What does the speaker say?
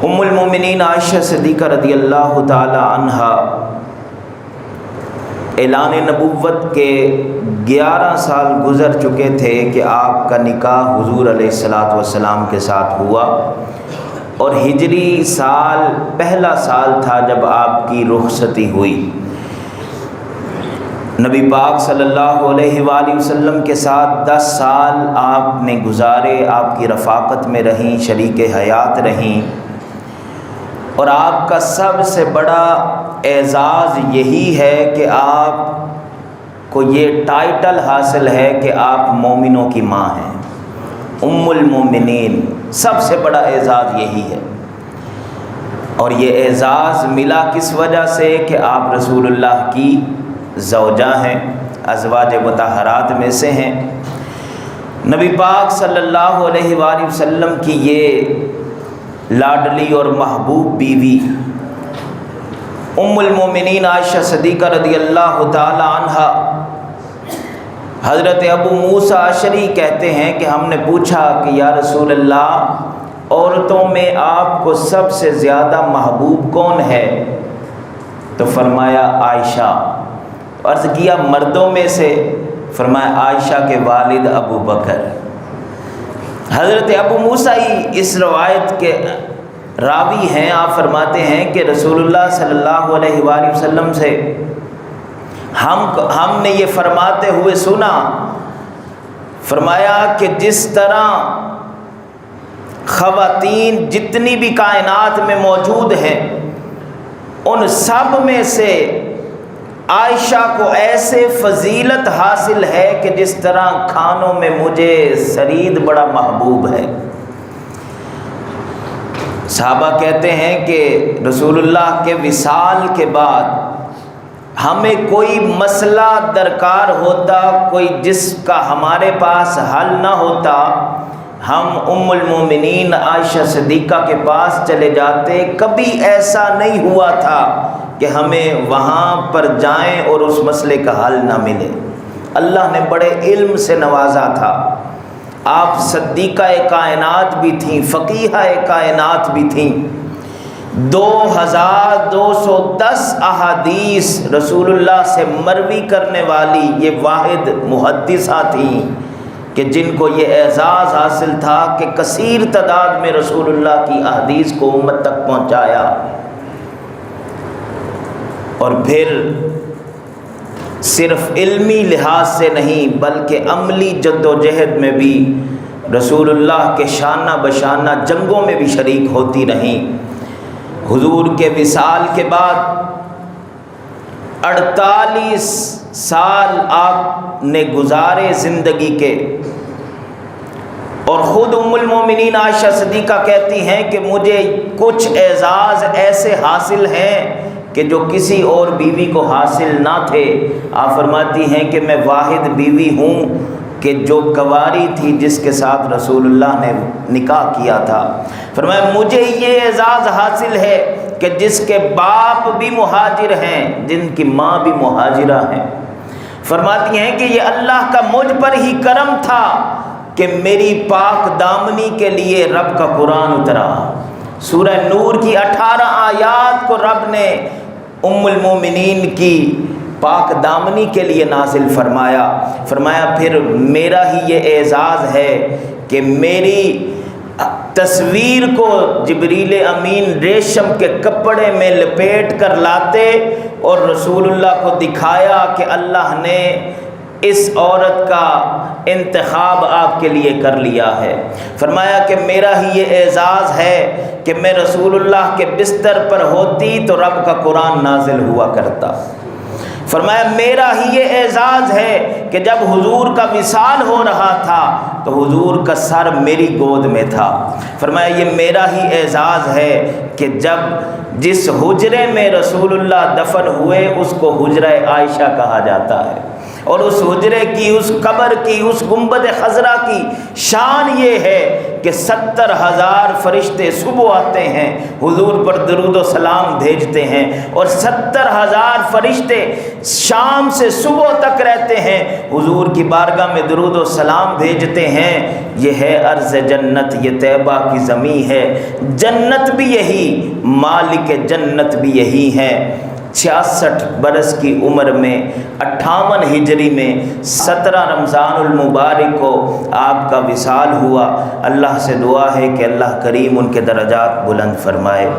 ام المومنین عائشہ صدیقہ رضی اللہ تعالی عنہا اعلان نبوت کے 11 سال گزر چکے تھے کہ آپ کا نکاح حضور علیہ الصلاۃ والسلام کے ساتھ ہوا، اور ہجری سال پہلا سال تھا جب آپ کی رخصتی ہوئی۔ نبی پاک صلی اللہ علیہ وآلہ وسلم کے ساتھ 10 سال آپ نے گزارے، آپ کی رفاقت میں رہیں، شریک حیات رہیں، اور آپ کا سب سے بڑا اعزاز یہی ہے کہ آپ کو یہ ٹائٹل حاصل ہے کہ آپ مومنوں کی ماں ہیں، ام المومنین۔ سب سے بڑا اعزاز یہی ہے، اور یہ اعزاز ملا کس وجہ سے کہ آپ رسول اللہ کی زوجہ ہیں، ازواج مطہرات میں سے ہیں۔ نبی پاک صلی اللہ علیہ وآلہ وسلم کی یہ لاڈلی اور محبوب بیوی ام المومنین عائشہ صدیقہ رضی اللہ تعالی عنہا، حضرت ابو موسیٰ اشعری کہتے ہیں کہ ہم نے پوچھا کہ یا رسول اللہ، عورتوں میں آپ کو سب سے زیادہ محبوب کون ہے؟ تو فرمایا عائشہ۔ عرض کیا مردوں میں سے؟ فرمایا عائشہ کے والد ابو بکر۔ حضرت ابو موسیٰ ہی اس روایت کے راوی ہیں۔ آپ فرماتے ہیں کہ رسول اللہ صلی اللہ علیہ وآلہ وسلم سے ہم نے یہ فرماتے ہوئے سنا، فرمایا کہ جس طرح خواتین جتنی بھی کائنات میں موجود ہیں ان سب میں سے عائشہ کو ایسے فضیلت حاصل ہے کہ جس طرح کھانوں میں مجھے ثرید بڑا محبوب ہے۔ صحابہ کہتے ہیں کہ رسول اللہ کے وصال کے بعد ہمیں کوئی مسئلہ درکار ہوتا، کوئی جس کا ہمارے پاس حل نہ ہوتا، ہم ام المومنین عائشہ صدیقہ کے پاس چلے جاتے۔ کبھی ایسا نہیں ہوا تھا کہ ہمیں وہاں پر جائیں اور اس مسئلے کا حل نہ ملے۔ اللہ نے بڑے علم سے نوازا تھا۔ آپ صدیقہ کائنات بھی تھیں، فقیہہ کائنات بھی تھیں۔ 2210 احادیث رسول اللہ سے مروی کرنے والی یہ واحد محدثہ تھیں کہ جن کو یہ اعزاز حاصل تھا کہ کثیر تعداد میں رسول اللہ کی احادیث کو امت تک پہنچایا۔ اور پھر صرف علمی لحاظ سے نہیں بلکہ عملی جد و جہد میں بھی رسول اللہ کے شانہ بشانہ جنگوں میں بھی شریک ہوتی رہیں۔ حضور کے وصال کے بعد 48 سال آپ نے گزارے زندگی کے، اور خود ام المومنین عائشہ صدیقہ کہتی ہیں کہ مجھے کچھ اعزاز ایسے حاصل ہیں کہ جو کسی اور بیوی کو حاصل نہ تھے۔ آپ فرماتی ہیں کہ میں واحد بیوی ہوں کہ جو کنواری تھی جس کے ساتھ رسول اللہ نے نکاح کیا تھا۔ فرمایا مجھے یہ اعزاز حاصل ہے کہ جس کے باپ بھی مہاجر ہیں، جن کی ماں بھی مہاجرہ ہیں۔ فرماتی ہیں کہ یہ اللہ کا مجھ پر ہی کرم تھا کہ میری پاک دامنی کے لیے رب کا قرآن اترا۔ سورہ نور کی 18 آیات کو رب نے ام المومنین کی پاک دامنی کے لیے نازل فرمایا۔ فرمایا پھر میرا ہی یہ اعزاز ہے کہ میری تصویر کو جبریل امین ریشم کے کپڑے میں لپیٹ کر لاتے اور رسول اللہ کو دکھایا کہ اللہ نے اس عورت کا انتخاب آپ کے لیے کر لیا ہے۔ فرمایا کہ میرا ہی یہ اعزاز ہے کہ میں رسول اللہ کے بستر پر ہوتی تو رب کا قرآن نازل ہوا کرتا۔ فرمایا میرا ہی یہ اعزاز ہے کہ جب حضور کا وصال ہو رہا تھا تو حضور کا سر میری گود میں تھا۔ فرمایا یہ میرا ہی اعزاز ہے کہ جب جس حجرے میں رسول اللہ دفن ہوئے اس کو حجرہ عائشہ کہا جاتا ہے۔ اور اس حجرے کی، اس قبر کی، اس گنبد خضرا کی شان یہ ہے کہ 70,000 فرشتے صبح آتے ہیں، حضور پر درود و سلام بھیجتے ہیں، اور 70,000 فرشتے شام سے صبح تک رہتے ہیں، حضور کی بارگاہ میں درود و سلام بھیجتے ہیں۔ یہ ہے عرض جنت، یہ طیبہ کی زمین ہے۔ جنت بھی یہی، مالک جنت بھی یہی ہے۔ 66 برس کی عمر میں 58 ہجری میں 17 رمضان المبارک کو آپ کا وصال ہوا۔ اللہ سے دعا ہے کہ اللہ کریم ان کے درجات بلند فرمائے۔